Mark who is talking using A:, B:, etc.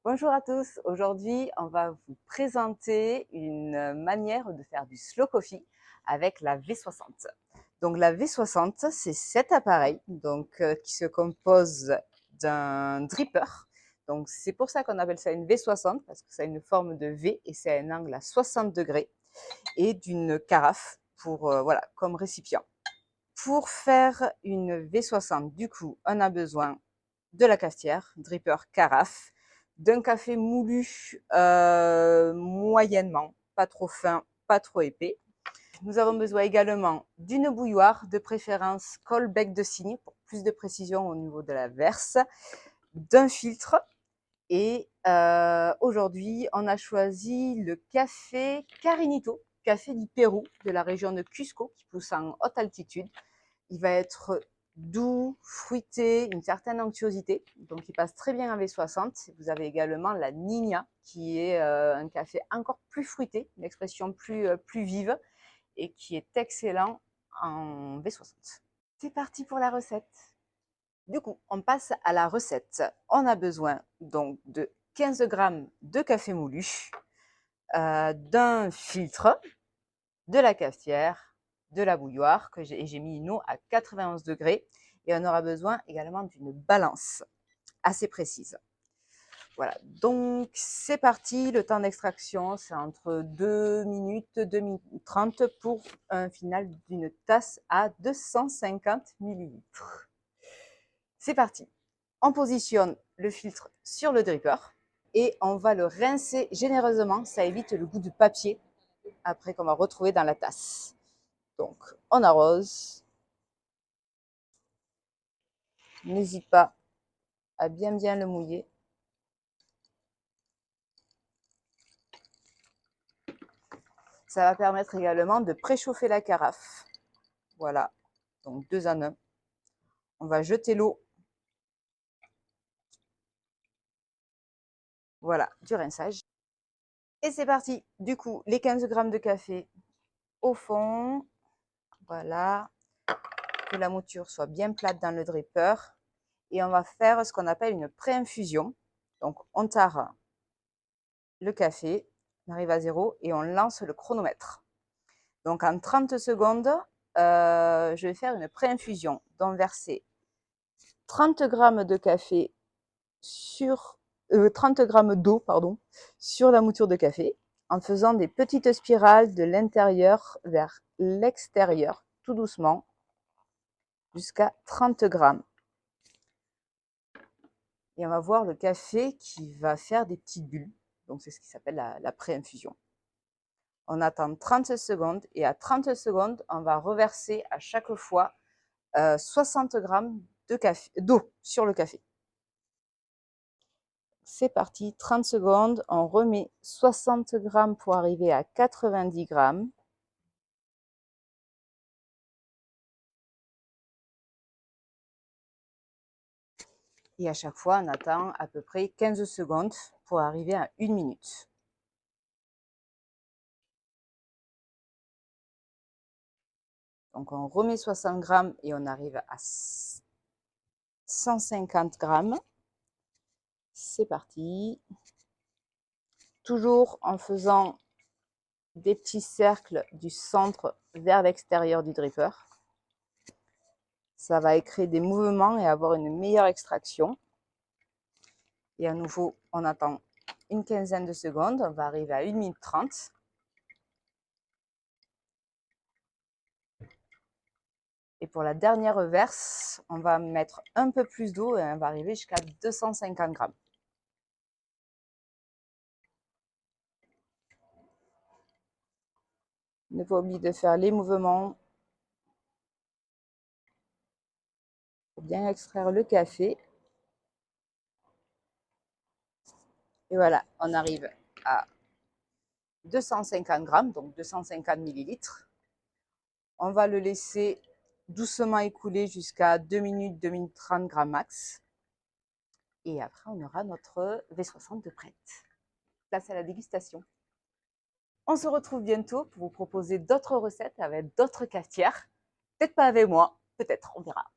A: Bonjour à tous, aujourd'hui on va vous présenter une manière de faire du slow coffee avec la V60. Donc la V60, c'est cet appareil qui se compose d'un dripper. Donc c'est pour ça qu'on appelle ça une V60 parce que ça a une forme de V et c'est un angle à 60 degrés et d'une carafe voilà, comme récipient. Pour faire une V60, du coup, on a besoin de la cafetière, dripper, carafe, d'un café moulu moyennement, pas trop fin, pas trop épais. Nous avons besoin également d'une bouilloire, de préférence col bec de cygne pour plus de précision au niveau de la verse, d'un filtre et aujourd'hui on a choisi le café Carinito, café du Pérou, de la région de Cusco qui pousse en haute altitude. Il va être doux, fruité, une certaine onctuosité. Donc, il passe très bien en V60. Vous avez également la Nina, qui est un café encore plus fruité, une expression plus vive et qui est excellent en V60. C'est parti pour la recette. Du coup, on passe à la recette. On a besoin donc de 15 grammes de café moulu, d'un filtre, de la cafetière, de la bouilloire, que j'ai mis une eau à 91 degrés. Et on aura besoin également d'une balance assez précise. Voilà, donc c'est parti. Le temps d'extraction, c'est entre 2 minutes, 2 minutes 30 pour un final d'une tasse à 250 millilitres. C'est parti. On positionne le filtre sur le dripper et on va le rincer généreusement. Ça évite le goût du papier après qu'on va retrouver dans la tasse. Donc, on arrose. N'hésite pas à bien le mouiller. Ça va permettre également de préchauffer la carafe. Voilà, donc 2 en 1. On va jeter l'eau. Voilà, du rinçage. Et c'est parti. Du coup, les 15 grammes de café au fond. Voilà, que la mouture soit bien plate dans le dripper. Et on va faire ce qu'on appelle une pré-infusion. Donc, on tare le café, on arrive à 0 et on lance le chronomètre. Donc, en 30 secondes, je vais faire une pré-infusion. Donc, verser 30 grammes de café sur 30 grammes d'eau, pardon, sur la mouture de café, en faisant des petites spirales de l'intérieur vers l'extérieur, tout doucement, jusqu'à 30 grammes. Et on va voir le café qui va faire des petites bulles. Donc, c'est ce qui s'appelle la pré-infusion. On attend 30 secondes et à 30 secondes, on va reverser à chaque fois 60 grammes d'eau sur le café. C'est parti, 30 secondes, on remet 60 grammes pour arriver à 90 grammes. Et à chaque fois, on attend à peu près 15 secondes pour arriver à 1 minute. Donc on remet 60 grammes et on arrive à 150 grammes. C'est parti. Toujours en faisant des petits cercles du centre vers l'extérieur du dripper. Ça va créer des mouvements et avoir une meilleure extraction. Et à nouveau, on attend une quinzaine de secondes. On va arriver à 1 minute 30. Et pour la dernière verse, on va mettre un peu plus d'eau et on va arriver jusqu'à 250 grammes. Ne pas oublier de faire les mouvements pour bien extraire le café. Et voilà, on arrive à 250 grammes, donc 250 millilitres. On va le laisser doucement écouler jusqu'à 2 minutes, 2 minutes 30 grammes max. Et après, on aura notre V60 de prête. Place à la dégustation. On se retrouve bientôt pour vous proposer d'autres recettes avec d'autres cafetières. Peut-être pas avec moi, peut-être, on verra.